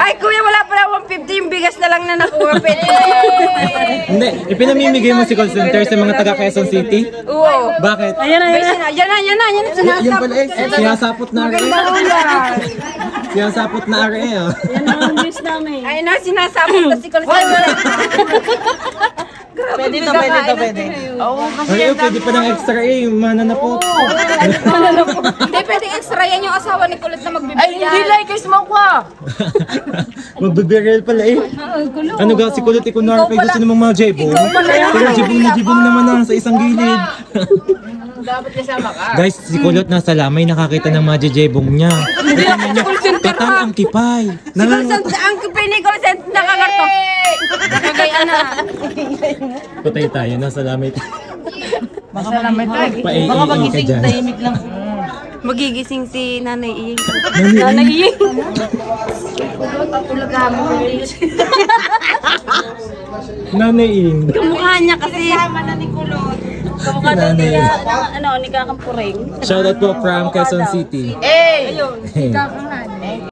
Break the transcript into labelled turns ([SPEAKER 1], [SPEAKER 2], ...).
[SPEAKER 1] Ay, kuya, wala pala 150 yung bigas na lang na nakuha. Pwede.
[SPEAKER 2] Hindi, ipinamimigay mo si call center sa mga taga Quezon City?
[SPEAKER 1] Oo.
[SPEAKER 2] Bakit?
[SPEAKER 1] Yan na,
[SPEAKER 2] Yan pala eh, sinasapot na RA. Sinasapot na RA ah.
[SPEAKER 3] Yan ang news namin.
[SPEAKER 1] Ayun na, sinasapot na si call center.
[SPEAKER 4] Pwede.
[SPEAKER 1] Oo, kasi
[SPEAKER 2] Ay, pwede pa ng extra eh, mananapot.
[SPEAKER 1] hindi pwedeng extra yan yung asawa ni Kulot na magbibigyan.
[SPEAKER 4] Ay, hindi like smoke ko.
[SPEAKER 2] Magbibiril pala eh. Ano ga, si Kulot ikunwari pa gusto namang mga jebong. Pero jebong naman na sa isang gilid.
[SPEAKER 4] Dapat kasama ka.
[SPEAKER 2] Guys, si Kulot nasa lamay nakakita ng mga jejebong niya. Katal ang kipay.
[SPEAKER 1] Ang kipay ni call center nakakarto. Nakagayaan na.
[SPEAKER 2] Patay tayo, nasa lamay tayo.
[SPEAKER 4] Masalamat tayo.
[SPEAKER 2] Pa-AA
[SPEAKER 4] Baka
[SPEAKER 2] ka
[SPEAKER 4] magising
[SPEAKER 2] dyan.
[SPEAKER 4] tahimik lang.
[SPEAKER 1] Magigising si Nanay Iying.
[SPEAKER 2] Nanay
[SPEAKER 1] Iying.
[SPEAKER 2] Nanay Ing.
[SPEAKER 1] Kamukha niya kasi.
[SPEAKER 3] Kamukha daw niya, ni Kakampureng.
[SPEAKER 2] Shoutout po from Quezon City.
[SPEAKER 4] Hey!
[SPEAKER 2] Hey.